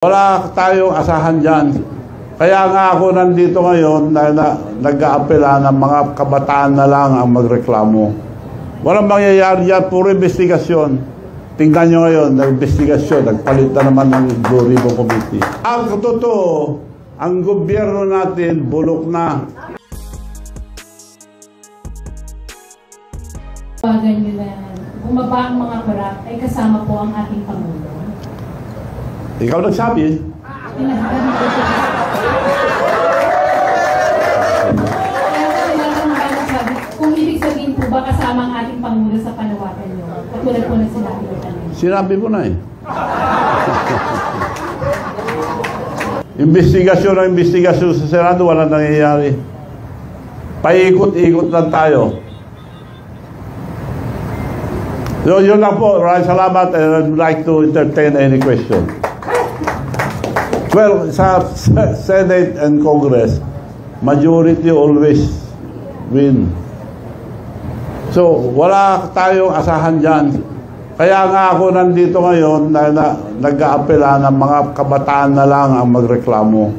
Wala tayong asahan dyan. Kaya nga ako nandito ngayon na nag-aapela ng mga kabataan na lang ang magreklamo. Walang mangyayari yan, puro investigasyon. Tingnan nyo ngayon, nag-investigasyon, nagpalit na naman ng Blue Ribbon Committee. Ang totoo, ang gobyerno natin bulok na. Ganyan na bumaba ang mga korap ay kasama po ang ating Pangulo. Ikaw nagsabi. Kung ibig sabihin po ba kasama ang ating Pangulo sa panawagan nyo? Katulad po na sinabi ko kanina. Sinabi mo na eh. Investigasyon ng investigasyon sa Senado, walang nangyayari. Paikot-ikot lang tayo. So yun lang po. Maraming salamat and I'd like to entertain any question. Well, sa Senate and Congress, majority always win. So, wala tayong asahan dyan. Kaya nga ako nandito ngayon na nag-aapela ng mga kabataan na lang ang magreklamo.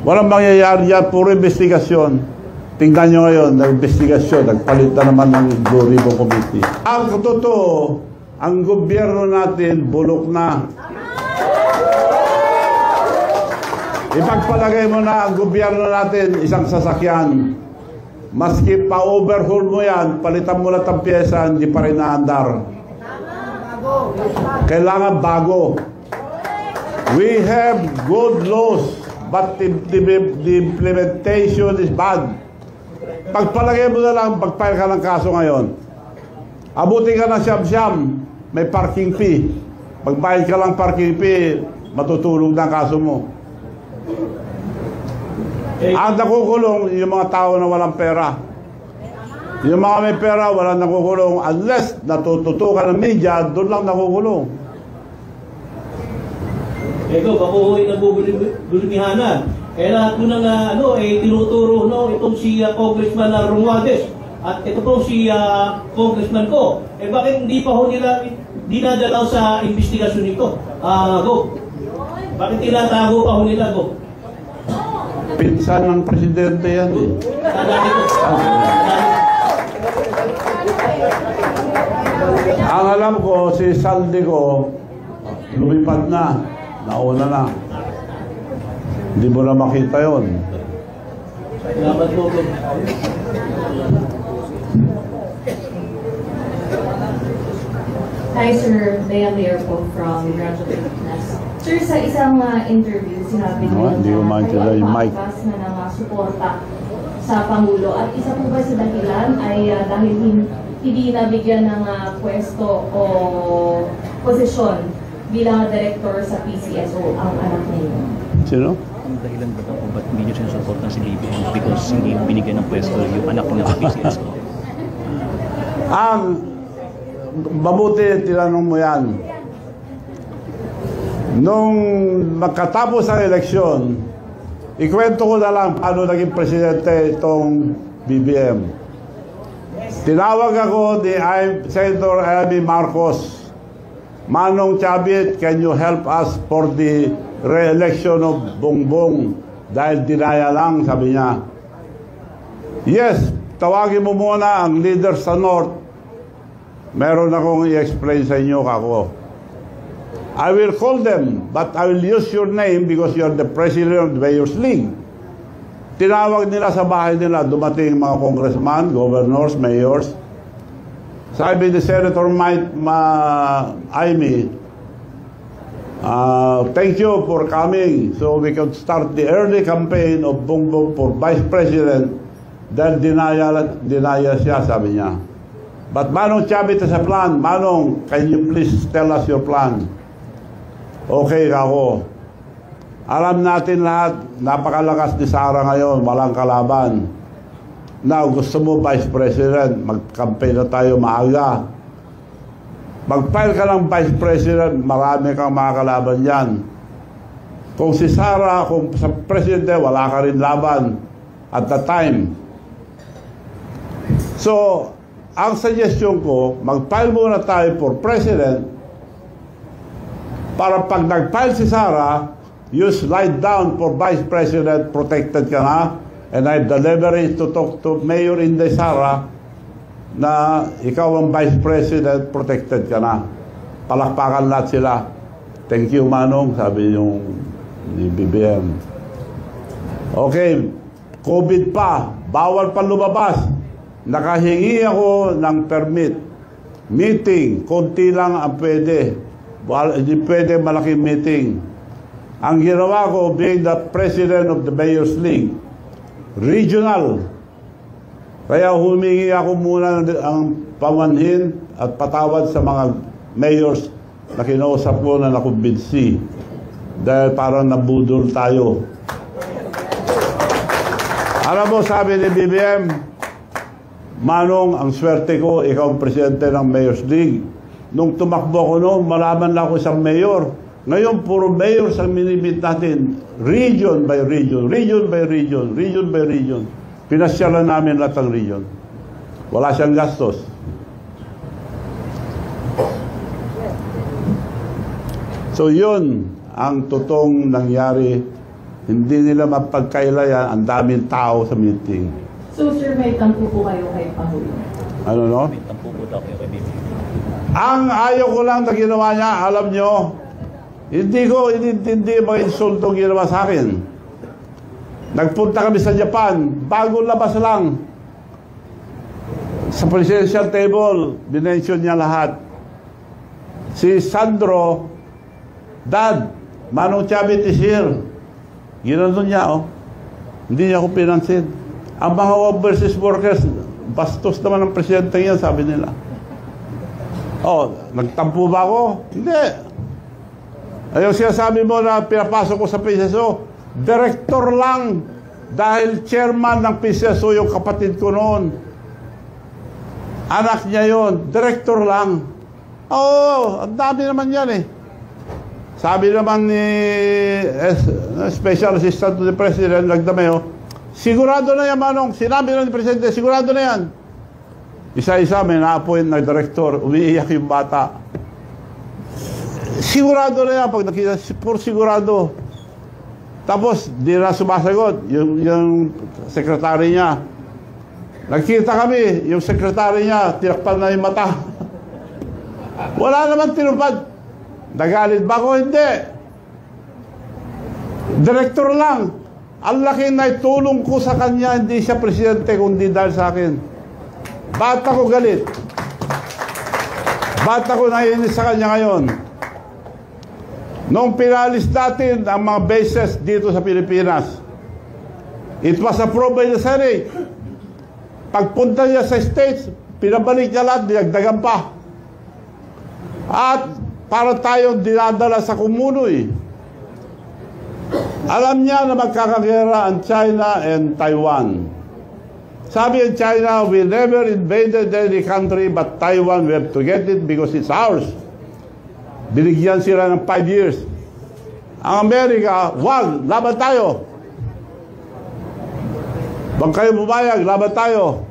Walang mangyayari yan, puro investigasyon. Tingnan nyo ngayon, nag-investigasyon, nagpalit na naman ng Blue Ribbon Committee. Ang totoo, ang gobyerno natin bulok na. Ipagpalagay mo na ang gobyerno natin isang sasakyan. Maski pa-overhaul mo yan, palitan mo lang ang pyesa, hindi pa rin naandar. Kailangan bago. We have good laws, but the implementation is bad. Pagpalagay mo na lang, pagpile ka ng kaso ngayon. Abutin ka ng siyam-siyam, may parking fee. Pagbayad ka lang parking fee, matutulog na ang kaso mo. Ang nakukulong yung mga tao na walang pera. Yung mga may pera, walang nakukulong. Unless natututukan ng media, doon lang nakukulong. Ego, bakuhoy na bubulihanan. Kaya lahat mo nang tinuturo itong si Congressman Romualdez at ito po si Congressman ko. Bakit hindi pa ho nila dinadalaw sa investigasyon nito? Go. Bakit tinatago pa ho nila, Go? Pinsan ng presidente yan eh. Ang alam ko, si Saldico, lumipad na. Nauna na. Hindi mo na makita yun. Salamat po, Go. Hi, Sir. Bea Lear po from Radyo Pilipinas. Sir, sa isang interview, sinabi niyo na kayo pangkas na ng suporta sa Pangulo. At isa po ba sa dahilan ay dahil hindi nabigyan ng pwesto o posisyon bilang director sa PCSO ang anak niyo? Sino? Ang dahilan ba po ba't hindi nyo sinusuportan si BBM because hindi binigyan ng pwesto yung anak niya sa PCSO? Mabuti, tinanong mo yan. Nung magkatapos ang eleksyon, ikwento ko na lang paano naging presidente itong BBM. Tinawag ako ni Senator Amy Marcos. Manong Chavit, can you help us for the re-election of Bongbong? Dahil dinaya lang, sabi niya. Yes, tawagin mo muna ang leader sa North. Meron akong i-explain sa inyo kako. I will call them, but I will use your name because you're the president of the Mayor's League. Tinawag nila sa bahay nila, dumating mga congressman, governors, mayors. Sabi ni Senator Amy, thank you for coming so we can start the early campaign of Bongbong for Vice President. Dahil dinaya siya, sabi niya. But Manong Chavit has a plan. Manong, can you please tell us your plan? Okay ako. Alam natin lahat, napakalakas ni Sara ngayon, walang kalaban. Now, gusto mo Vice President, mag-campaign na tayo maaga. Mag-file ka ng Vice President, marami kang mga kalaban dyan. Kung si Sara, kung sa Presidente, wala ka rin laban at the time. So, ang suggestion ko, mag-file muna tayo for President para pag nag-file si Sara, you slide down for Vice President, protected ka na. And I have the leverage to talk to Mayor Inday Sara na ikaw ang Vice President, protected ka na. Palakpakan lahat sila. Thank you, Manong, sabi yung ni BBM. Okay, COVID pa, bawal pa lumabas. Nakahingi ako ng permit. Meeting, konti lang ang pwede. Hindi pwede malaking meeting. Ang ginawa ko, being the President of the Mayors League, regional. Kaya humingi ako muna ang pamanhin at patawad sa mga mayors na kinausap ko na nakumbinsi. Dahil parang nabudol tayo. Alam mo, sabi ni BBM, Manong, ang swerte ko, ikaw ang presidente ng Mayors League. Nung tumakbo ko noon, malaman lang ako isang mayor. Ngayon, puro mayors ang minimit natin. Region by region, region by region, region by region. Pinasyalan namin lahat ng region. Wala siyang gastos. So yun ang totoong nangyari. Hindi nila mapagkailayan. Ang daming tao sa meeting. So sir, may tampo po kayo kay Pangulo? Ano no? May tampo po daw kayo kay BBM. Ang ayaw ko lang na ginawa niya, alam nyo, hindi ko inintindi mga insultong ginawa sa akin. Nagpunta kami sa Japan, bago labas lang. Sa presidential table, binention niya lahat. Si Sandro, Dad, Manong Chavit is here. Ginanon niya, oh. Hindi niya ako pinansin. Ang mga overseas workers, bastos naman ang presidente yan, sabi nila. Oh, nagtampo ba ako? Hindi. Ayaw sinasabi mo na pinapasok ko sa PCSO, director lang. Dahil chairman ng PCSO yung kapatid ko noon. Anak niya yon, director lang. Oo, ang dami naman yan eh. Sabi naman ni Special Assistant to the President, Lagdameo, sigurado na yan, Manong. Sinabi na ni Presidente, sigurado na yan. Isa-isa may na-appoint na director, umiiyak yung bata. Sigurado na yan, pag nakita, sigurado. Tapos, di na sumasagot, yung sekretary niya. Nagkita kami, yung sekretary niya, tinakpan na yung mata. Wala naman tinupad. Nagalit ba ako? Hindi. Direktor lang. Ang laki na itulong ko sa kanya, hindi siya presidente, kundi dahil sa akin. Ba't ako galit? Ba't ako naiinis sa kanya ngayon? Nung pinalis natin ang mga bases dito sa Pilipinas, it was approved by the Senate. Pagpunta niya sa States, pinabalik niya lahat, dinagdagan pa. At para tayong dinadala sa kumunoy. Alam niya na magkakagera ang China and Taiwan. Sabi ng China, we never invaded any country but Taiwan, we have to get it because it's ours. Binigyan sila ng 5 years. Ang Amerika, wag, laban tayo. Bang kayo bumayag, laban tayo.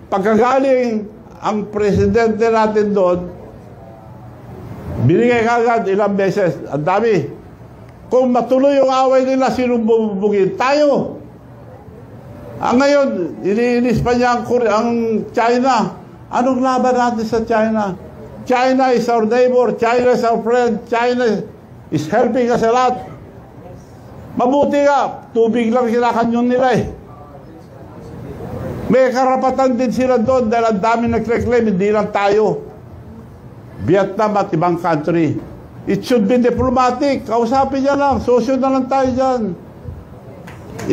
Pagkagaling ang presidente natin doon, binigay kagad ilang beses. Ang dami. Kung matuloy yung away nila, sinong bubugin? Tayo. Ngayon, iniinis pa niya ang China. Anong laban natin sa China? China is our neighbor. China is our friend. China is helping us a lot. Mabuti nga. Tubig lang kinakanyon nila eh. May karapatan din sila doon dahil ang dami nag-reclaim. Hindi lang tayo. Vietnam at ibang country. It should be diplomatic. Kausapin niya lang. Sosyo na lang tayo dyan.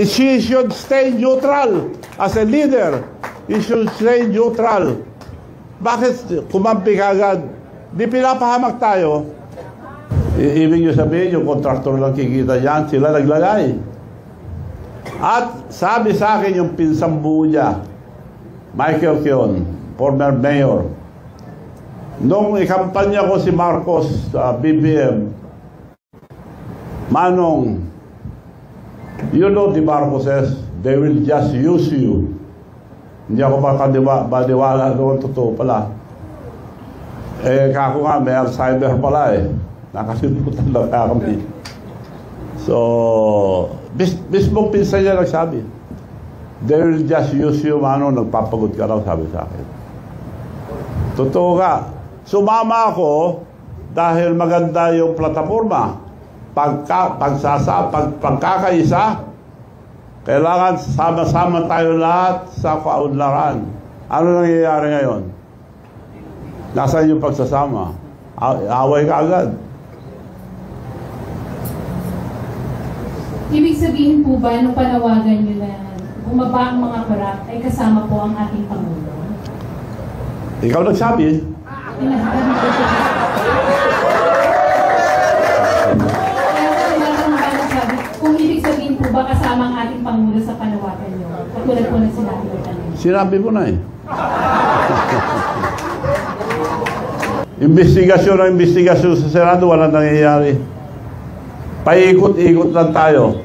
She should stay neutral. As a leader, he should stay neutral. Bakit kumampi ka agad? Di pinapahamak tayo. Ibig nyo sabihin, yung kontraktor lang kikita dyan, sila naglagay. At sabi sa akin yung pinsang buo niya, Michael Keon, former mayor, nung ikampanya ko si Marcos sa BBM, Manong, you know the Marcoses, they will just use you. Hindi ako badiwala doon, totoo pala. Kako nga, may Alzheimer pala eh. Nakasimutan lang kami. So, mismong pinsan niya nagsabi, they will just use you, nagpapagod ka raw, sabi sa akin. Totoo ka. Sumama ako dahil maganda yung plataforma. Pagkakaisa, kailangan sama-sama tayo lahat sa kaunlaran. Ano nangyayari ngayon? Nasaan yung pagsasama? Away ka agad. Ibig sabihin po ba, nung panawagan nyo na bumaba ang mga korap, ay kasama po ang ating Pangulo? Ikaw nagsabi. Kung ibig sabihin po ba kasama ang ating Pangulo sa panawagan nyo? Katulad po na sinabi ko kanina. Sinabi mo na eh. Investigasyon sa Senado, walang nangyayari. Paikot-ikot lang tayo.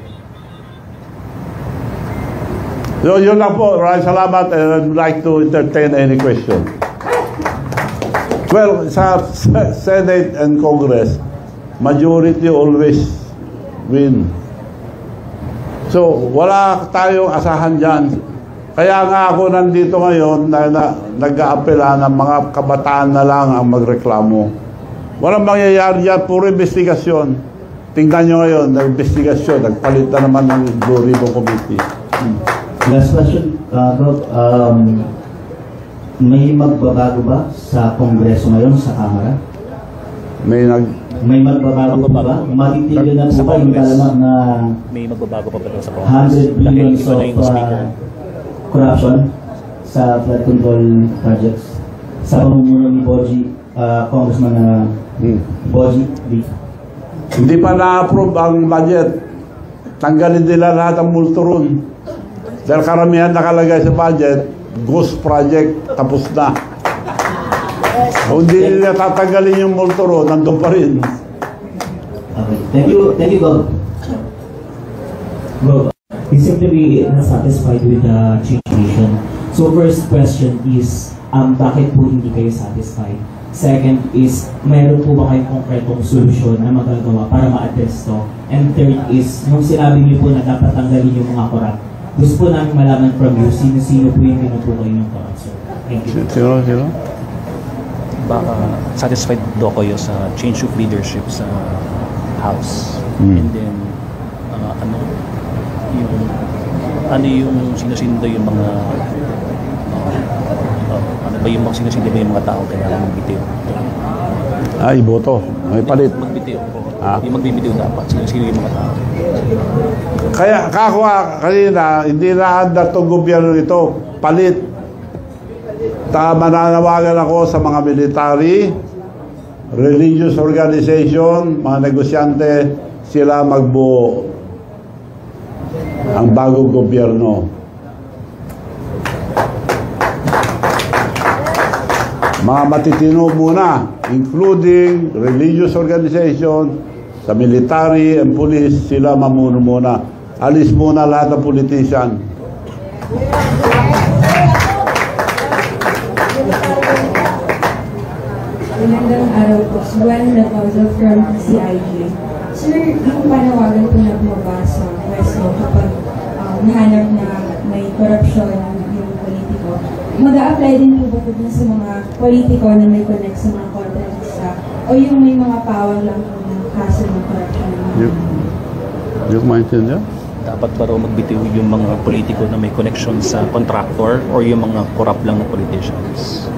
So, yun lang po. Maraming salamat and I'd like to entertain any question. Well, sa Senate and Congress, majority always win. So, wala tayong asahan dyan. Kaya nga ako nandito ngayon na nag-aapela ng mga kabataan na lang ang magreklamo. Walang mangyayari yan, puro investigasyon. Tingnan nyo ngayon, nag-investigasyon, nagpalit na naman ng Blue Ribbon Committee. Last question, Rob. May magbabago ba sa Kongreso ngayon, sa Kamara? May magbabago ba? Matitigil na po ba yung talamak na May magbabago pa ba daw sa Congress? 100 billions of corruption sa flood control projects sa pamumuno ni Boji, Congressman Boji? Hindi pa na-approve ang budget. Tanggalin nila lahat ang multo ron. Dahil karamihan nakalagay sa budget, ghost project, tapos na. Kung hindi nila tatanggalin yung multo ron, nandun pa rin. Okay. Thank you, Bob. Rob, you seem to be satisfied with the situation. So first question is, bakit po hindi kayo satisfied? Second is, mayroon po ba kayong konkretong solusyon na magagawa para ma-address to? And third is, nung sinabi niyo po na dapat tanggalin yung mga korap, gusto po namin malaman from you, sino-sino po yung tinutukoy ng korap, sir? Thank you. Sino? Baka satisfied daw kayo sa change of leadership sa House. And then, ano yung sinasindo yung mga sinasindo ba yung mga tao kaya magbitiw? Iboto. May palit. Magbitiw. Yung magbibitiw dapat. Sino yung mga tao? Kaya kanina, hindi na handa itong gobyerno nito. Palit. Mananawagan ako sa mga military, religious organization, mga negosyante, sila magbuo ang bagong gobyerno. Mga matitino muna, including religious organization, sa military and police, sila mamuno muna. Alis muna lahat ng politician. Magandang araw po. Suwan na Paulo from CIG. Sir, yung panawagan po na bumaba sa Quezon kapag nahanap na may korupsyon yung politiko, mag-a-apply din po ba po sa mga politiko na may connect sa mga kontrabista o yung may mga pawang lang po ng kaso ng korupsyon? Yung maintindihan? Dapat ba raw magbitiw yung mga politiko na may connection sa contractor or yung mga corrupt lang na politicians?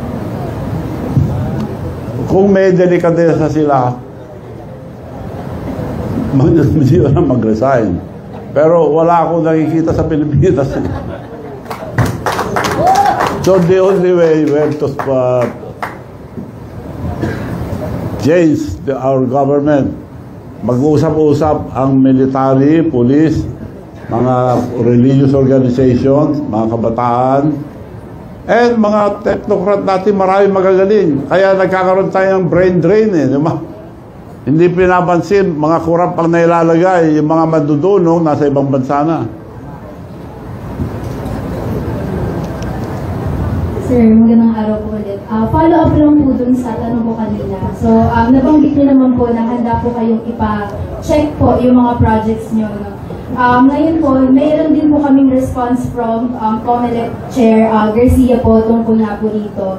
Kung may delikadesa sila, hindi na mag-resign. Pero wala akong nakikita sa Pilipinas. So the only way we have to change our government, mag-usap-usap ang military, police, mga religious organizations, mga kabataan, and mga technocrat natin, maraming magagaling. Kaya nagkakaroon tayo ng brain drain eh. Hindi pinapansin, mga kurap ang nailalagay, yung mga madudunong nasa ibang bansa na. Sir, magandang araw po ulit. Follow up lang po dun sa tanong ko kanina. So, nabanggit niyo naman po na handa po kayong ipa-check po yung mga projects niyo. No? Ngayon po, mayroon din po kaming response from COMELEC Chair Garcia po tungkol na po dito.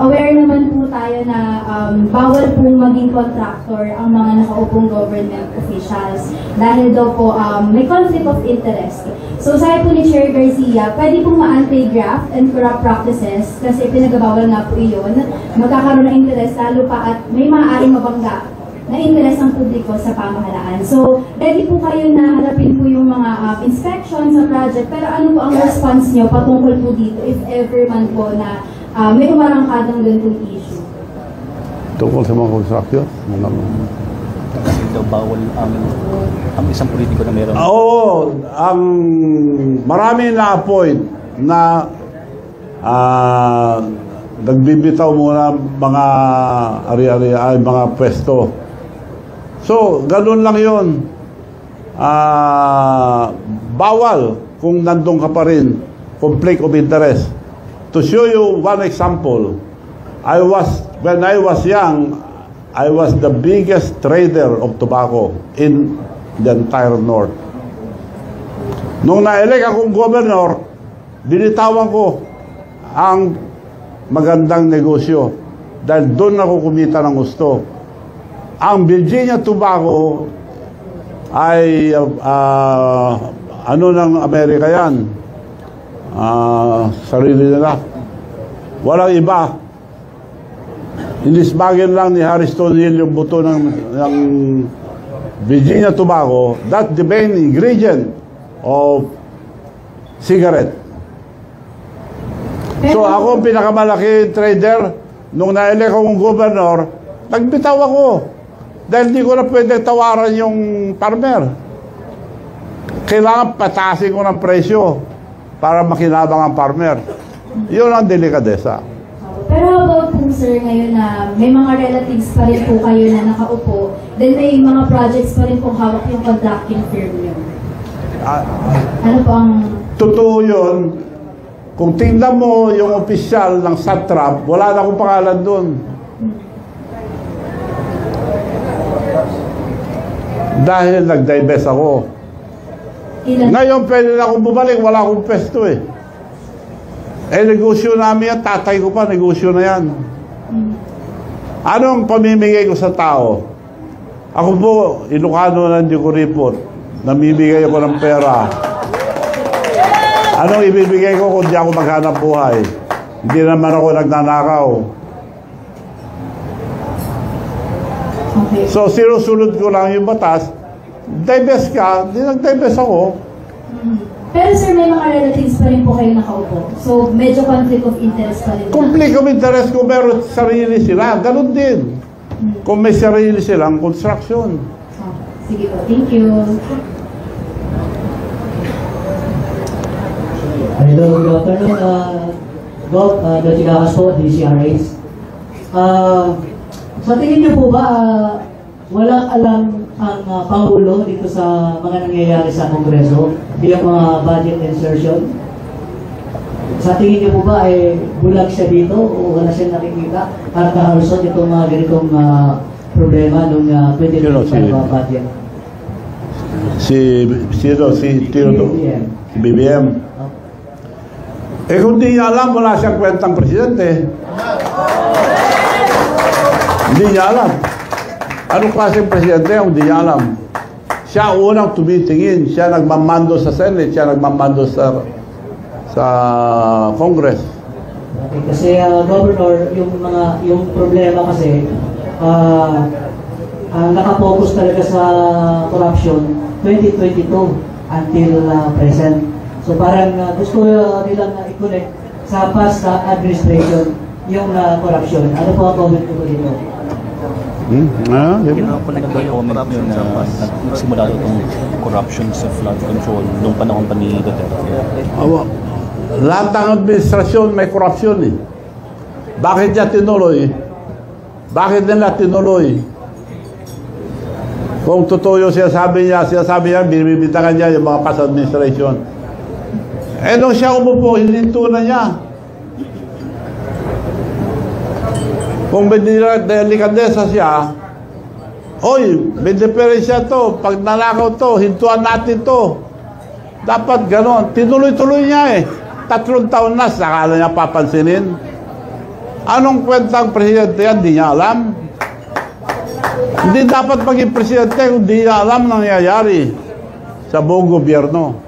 Aware naman po tayo na bawal pong maging contractor ang mga nakaupong government officials dahil daw po may conflict of interest. So sabi po ni Chair Garcia, pwede pong ma-anti-graft and corrupt practices kasi pinagabawal nga po iyon, magkakaroon ng interest lalo pa at may maaaring mabangga na interes ng publiko sa pamahalaan. So, ready po kayo na harapin po yung mga inspections sa project, pero ano po ang response nyo patungkol po dito if ever man po na may umarangkadang ganitong issue? Tungkol sa mga construction? Kasi daw bawal ang isang politiko na meron. Oo, ang marami na-appoint na nagbibitaw muna mga ari-ari, mga pwesto. So, ganun lang yun. Bawal kung nandun ka pa rin. Conflict of interest. To show you one example, when I was young, I was the biggest trader of tobacco in the entire North. Nung na-elect akong governor, binitawan ko ang magandang negosyo dahil doon ako kumita ng gusto. Ang Virginia Tobacco ay ano ng Amerika yan, sarili nila, walang iba. Inisbagin lang ni Harrison Hill yung buto ng Virginia Tobacco. That's the main ingredient of cigarette. So ako pinakamalaki trader. Nung na-elect akong governor, nagbitaw ako dahil di ko na pwede tawaran yung farmer. Kailangan pataasin ko ng presyo para makinabang ang farmer. Yun ang delikadesa. Pero how about po sir ngayon na may mga relatives pa rin po kayo na nakaupo, then may mga projects pa rin po hawak yung contracting firm nyo? Ano po ang... Totoo yun. Kung tingnan mo yung opisyal ng satrap, wala na akong pangalan doon. Dahil nag-divest ako. Ngayon pwede na akong bumalik, wala akong pesto eh. Negosyo namin yan, tatay ko pa, negosyo na yan. Anong pamimigay ko sa tao? Ako po, Ilocano ng Dico-Report, namimigay ako ng pera. Anong ibibigay ko kung di ako maghanap buhay? Hindi naman ako nagnanakaw. Okay. So, sinusunod ko lang yung batas. Divest ka, di nag-divest ako. Pero sir, may mga relatives pa rin po kayo nakaupo. So, medyo conflict of interest pa rin. Conflict of interest kung meron sarili sila, ganun din. Kung may sarili silang construction. Sige po, thank you. Hello, good afternoon. Bob, Dr. Gakas po, DCRH. Sa tingin niyo po ba, walang alam ang Pangulo dito sa mga nangyayari sa Kongreso bilang mga budget insertion? Sa tingin niyo po ba ay bulag siya dito o wala siya nakikita? Para kahaluson itong mga ganitong problema nung 2025 budget? Si BBM. Kung di niya alam, wala siyang kwentang presidente. Hindi niya alam. Anong klaseng presidente ang hindi niya alam? Siya unang tumitingin. Siya nagmamando sa Senate. Siya nagmamando sa Congress. Okay, kasi Governor, yung problema kasi nakapokus talaga sa corruption 2022 until present. So parang gusto nilang i-connect sa past administration yung corruption. Ano po ang comment ko dito? Kailangan po nag-comment nyo na nagsimula itong corruption sa flood control noong panahon pa ni Duterte. Lahat ng administrasyon may corruption eh. Bakit niya tinuloy? Bakit nila tinuloy? Kung totoo yung sinasabi niya, binibintangan niya yung mga past administration. Nung siya umupo, hininto na niya. Kung may delikadesa siya, oy, may diferensya to, pag nanakaw to, hintuan natin to. Dapat ganon. Tinuloy-tuloy niya eh. 3 taon na, sakala niya papansinin. Anong kwentang presidente yan? Di niya alam. Hindi dapat maging presidente kung di niya alam nangyayari sa buong gobyerno.